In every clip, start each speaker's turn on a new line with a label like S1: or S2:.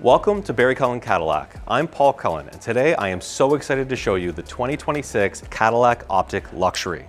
S1: Welcome to Barry Cullen Cadillac. I'm Paul Cullen, and today I am so excited to show you the 2026 Cadillac Optic Luxury.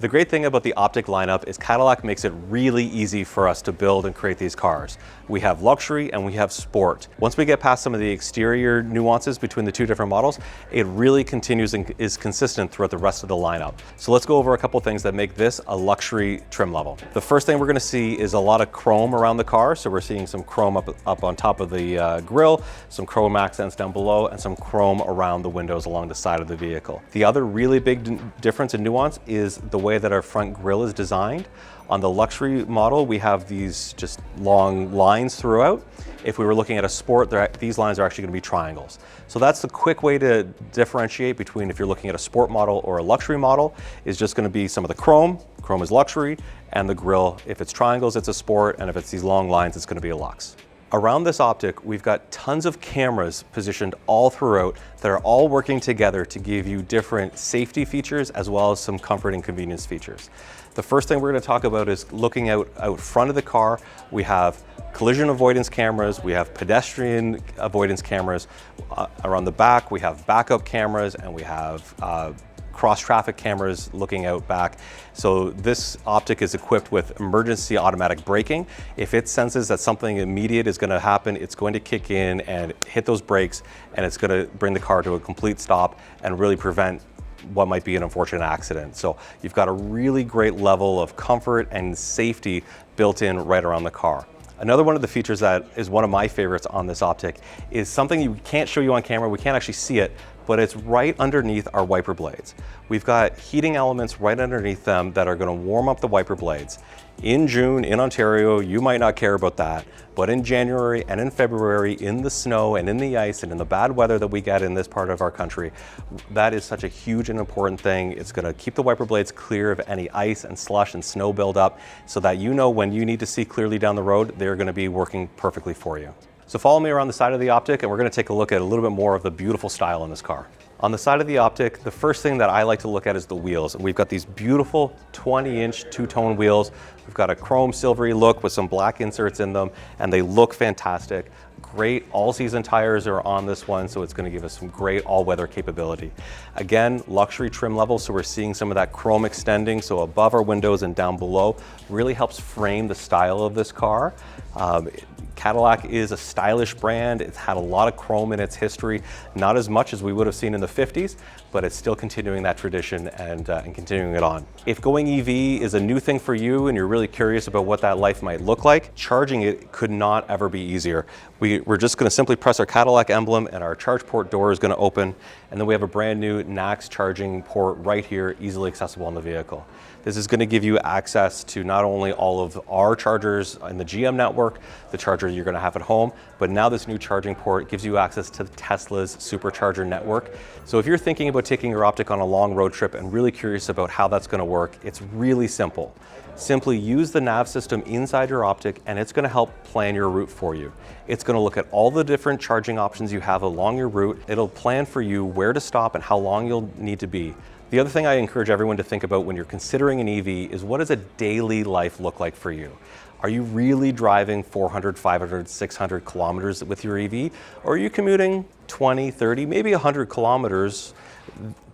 S1: The great thing about the Optic lineup is Cadillac makes it really easy for us to build and create these cars. We have luxury and we have sport. Once we get past some of the exterior nuances between the two different models, it really continues and is consistent throughout the rest of the lineup. So let's go over a couple things that make this a luxury trim level. The first thing we're going to see is a lot of chrome around the car. So we're seeing some chrome up on top of the grille, some chrome accents down below, and some chrome around the windows along the side of the vehicle. The other really big difference and nuance is the way that our front grille is designed. On the luxury model, we have these just long lines throughout. If we were looking at a sport, these lines are actually going to be triangles. So that's the quick way to differentiate between if you're looking at a sport model or a luxury model, is just going to be some of the chrome. Chrome is luxury, and the grille, if it's triangles, it's a sport, and if it's these long lines, it's going to be a luxe. Around this Optic, we've got tons of cameras positioned all throughout that are all working together to give you different safety features as well as some comfort and convenience features. The first thing we're going to talk about is looking out front of the car. We have collision avoidance cameras, we have pedestrian avoidance cameras. Around the back, we have backup cameras, and we have cross-traffic cameras looking out back. So this Optic is equipped with emergency automatic braking. If it senses that something immediate is going to happen, it's going to kick in and hit those brakes, and it's going to bring the car to a complete stop and really prevent what might be an unfortunate accident. So you've got a really great level of comfort and safety built in right around the car. Another one of the features that is one of my favorites on this Optic is something you can't show you on camera, we can't actually see it, but it's right underneath our wiper blades. We've got heating elements right underneath them that are going to warm up the wiper blades. In June, in Ontario, you might not care about that, but in January and in February, in the snow and in the ice and in the bad weather that we get in this part of our country, that is such a huge and important thing. It's going to keep the wiper blades clear of any ice and slush and snow buildup so that you know when you need to see clearly down the road, they're going to be working perfectly for you. So follow me around the side of the Optic, and we're going to take a look at a little bit more of the beautiful style in this car. On the side of the Optic, the first thing that I like to look at is the wheels. And we've got these beautiful 20-inch two-tone wheels. We've got a chrome silvery look with some black inserts in them, and they look fantastic. Great all-season tires are on this one, so it's going to give us some great all-weather capability. Again, luxury trim level, so we're seeing some of that chrome extending, so above our windows and down below, really helps frame the style of this car. Cadillac is a stylish brand. It's had a lot of chrome in its history, not as much as we would have seen in the 50s, but it's still continuing that tradition and continuing it on. If going EV is a new thing for you and you're really curious about what that life might look like, charging it could not ever be easier. We're just going to simply press our Cadillac emblem and our charge port door is going to open, and then we have a brand new NACS charging port right here, easily accessible on the vehicle. This is going to give you access to not only all of our chargers in the GM network, the charger you're going to have at home, but now this new charging port gives you access to Tesla's supercharger network. So if you're thinking about taking your Optic on a long road trip and really curious about how that's going to work, it's really simple. Simply use the nav system inside your Optic, and it's going to help plan your route for you. It's going to look at all the different charging options you have along your route. It'll plan for you where to stop and how long you'll need to be. The other thing I encourage everyone to think about when you're considering an EV is, what does a daily life look like for you? Are you really driving 400, 500, 600 kilometers with your EV? Or are you commuting 20, 30, maybe 100 kilometers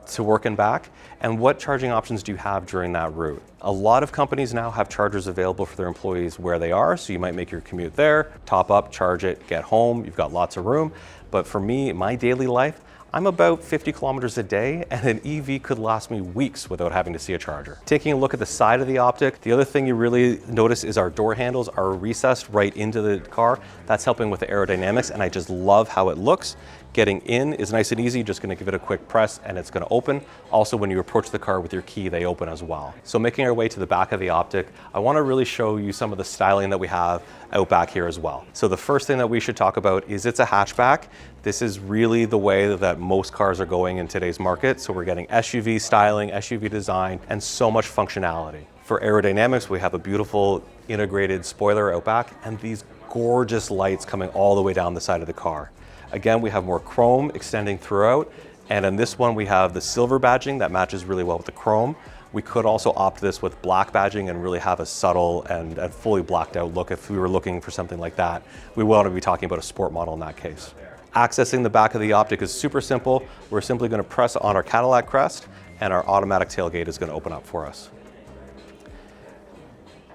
S1: to work and back? And what charging options do you have during that route? A lot of companies now have chargers available for their employees where they are, so you might make your commute there, top up, charge it, get home, you've got lots of room. But for me, my daily life, I'm about 50 kilometers a day, and an EV could last me weeks without having to see a charger. Taking a look at the side of the Optic, the other thing you really notice is our door handles are recessed right into the car. That's helping with the aerodynamics, and I just love how it looks. Getting in is nice and easy, just going to give it a quick press and it's going to open. Also, when you approach the car with your key, they open as well. So making our way to the back of the Optic, I want to really show you some of the styling that we have out back here as well. So the first thing that we should talk about is it's a hatchback. This is really the way that most cars are going in today's market. So we're getting SUV styling, SUV design, and so much functionality. For aerodynamics, we have a beautiful integrated spoiler out back and these gorgeous lights coming all the way down the side of the car. Again, we have more chrome extending throughout, And in this one, we have the silver badging that matches really well with the chrome. We could also opt this with black badging and really have a subtle and fully blacked out look if we were looking for something like that. We want to be talking about a sport model in that case. Accessing the back of the Optic is super simple. We're simply going to press on our Cadillac crest and our automatic tailgate is going to open up for us.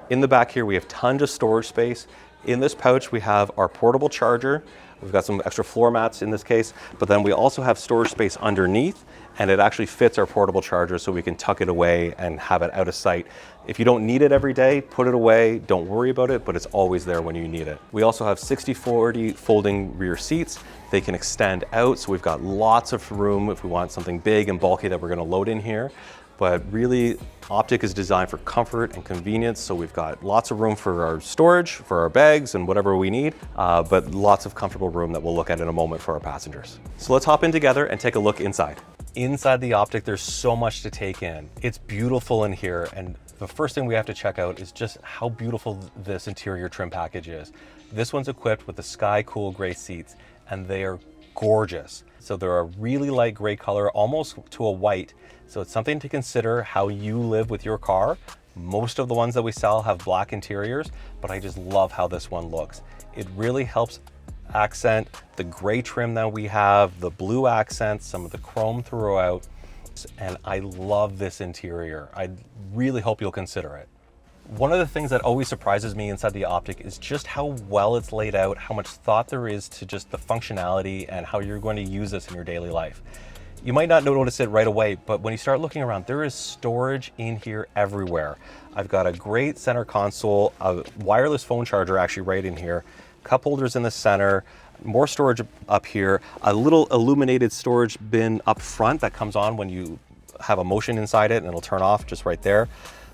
S1: In the back here, we have tons of storage space. In this pouch, we have our portable charger. We've got some extra floor mats in this case, but then we also have storage space underneath, and it actually fits our portable charger so we can tuck it away and have it out of sight. If you don't need it every day, put it away, don't worry about it, but it's always there when you need it. We also have 60/40 folding rear seats. They can extend out, so we've got lots of room if we want something big and bulky that we're gonna load in here. But really, Optic is designed for comfort and convenience, so we've got lots of room for our storage, for our bags, and whatever we need, but lots of comfortable room that we'll look at in a moment for our passengers. So let's hop in together and take a look inside. Inside the Optic, there's so much to take in. It's beautiful in here, and the first thing we have to check out is just how beautiful this interior trim package is. This one's equipped with the Sky Cool gray seats, and they are gorgeous. So they're a really light gray color, almost to a white. So it's something to consider how you live with your car. Most of the ones that we sell have black interiors, but I just love how this one looks. It really helps accent the gray trim that we have, the blue accents, some of the chrome throughout, and I love this interior. I really hope you'll consider it. One of the things that always surprises me inside the Optic is just how well it's laid out, how much thought there is to just the functionality and how you're going to use this in your daily life. You might not notice it right away, but when you start looking around, there is storage in here everywhere. I've got a great center console, a wireless phone charger actually right in here, cup holders in the center, more storage up here, a little illuminated storage bin up front that comes on when you have a motion inside it and it'll turn off just right there.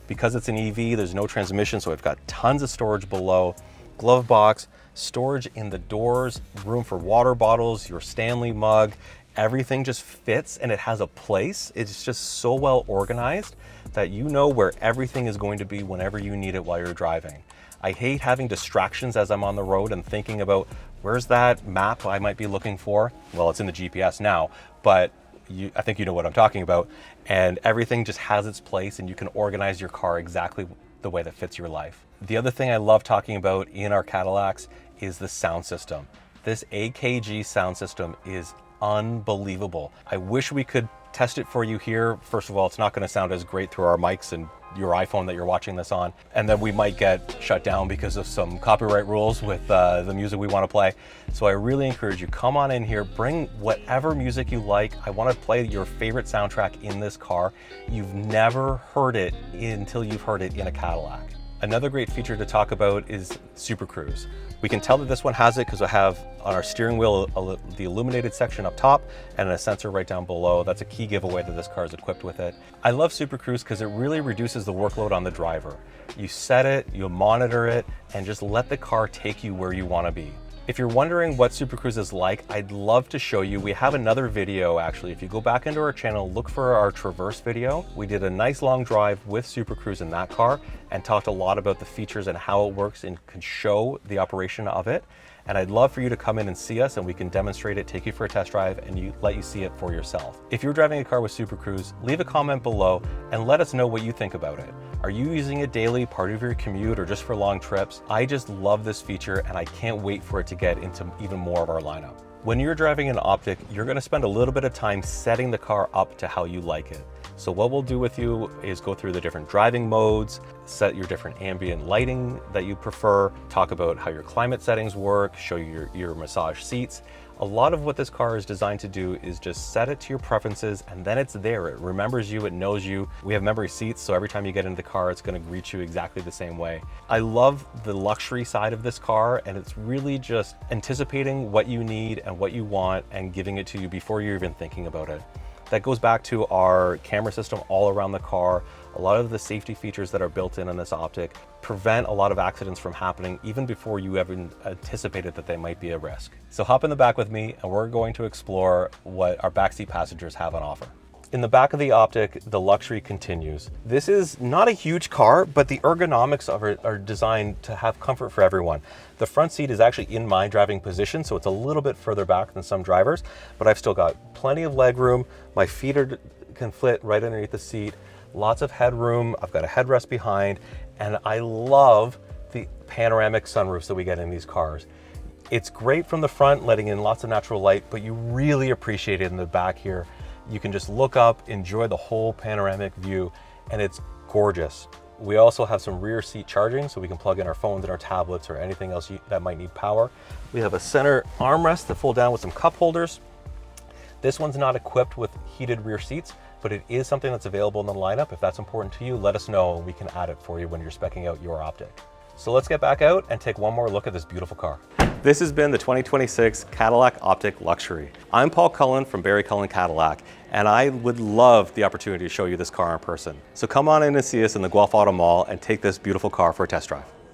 S1: Because it's an EV, there's no transmission, so I've got tons of storage below, glove box, storage in the doors, room for water bottles, your Stanley mug. Everything just fits and it has a place. It's just so well organized that you know where everything is going to be whenever you need it while you're driving. I hate having distractions as I'm on the road and thinking about where's that map I might be looking for. Well, it's in the GPS now, but I think you know what I'm talking about. And everything just has its place and you can organize your car exactly the way that fits your life. The other thing I love talking about in our Cadillacs is the sound system. This AKG sound system is unbelievable. I wish we could test it for you here. First of all, it's not going to sound as great through our mics and your iPhone that you're watching this on. And then we might get shut down because of some copyright rules with the music we want to play. So I really encourage you, come on in here, bring whatever music you like. I want to play your favorite soundtrack in this car. You've never heard it until you've heard it in a Cadillac. Another great feature to talk about is Super Cruise. We can tell that this one has it because I have on our steering wheel the illuminated section up top and a sensor right down below. That's a key giveaway that this car is equipped with it. I love Super Cruise because it really reduces the workload on the driver. You set it, you monitor it, and just let the car take you where you want to be. If you're wondering what Super Cruise is like, I'd love to show you. We have another video actually. If you go back into our channel, look for our Traverse video. We did a nice long drive with Super Cruise in that car and talked a lot about the features and how it works and can show the operation of it. And I'd love for you to come in and see us and we can demonstrate it, take you for a test drive, and let you see it for yourself. If you're driving a car with Super Cruise, leave a comment below and let us know what you think about it. Are you using it daily, part of your commute, or just for long trips? I just love this feature and I can't wait for it to get into even more of our lineup. When you're driving an Optic, you're going to spend a little bit of time setting the car up to how you like it. So what we'll do with you is go through the different driving modes, set your different ambient lighting that you prefer, talk about how your climate settings work, show you your massage seats. A lot of what this car is designed to do is just set it to your preferences and then it's there. It remembers you, it knows you. We have memory seats, so every time you get into the car, it's going to greet you exactly the same way. I love the luxury side of this car, and it's really just anticipating what you need and what you want and giving it to you before you're even thinking about it. That goes back to our camera system all around the car. A lot of the safety features that are built in this Optic prevent a lot of accidents from happening even before you even anticipated that they might be a risk. So hop in the back with me and we're going to explore what our backseat passengers have on offer. In the back of the Optic, the luxury continues. This is not a huge car, but the ergonomics of it are designed to have comfort for everyone. The front seat is actually in my driving position, so it's a little bit further back than some drivers, but I've still got plenty of leg room. My feet can fit right underneath the seat. Lots of headroom. I've got a headrest behind, and I love the panoramic sunroofs that we get in these cars. It's great from the front, letting in lots of natural light, but you really appreciate it in the back here. You can just look up, enjoy the whole panoramic view, and it's gorgeous. We also have some rear seat charging, so we can plug in our phones and our tablets or anything else that might need power. We have a center armrest to fold down with some cup holders. This one's not equipped with heated rear seats, but it is something that's available in the lineup. If that's important to you, let us know and we can add it for you when you're speccing out your Optic. So let's get back out and take one more look at this beautiful car. This has been the 2026 Cadillac Optic Luxury. I'm Paul Cullen from Barry Cullen Cadillac, and I would love the opportunity to show you this car in person. So come on in and see us in the Guelph Auto Mall and take this beautiful car for a test drive.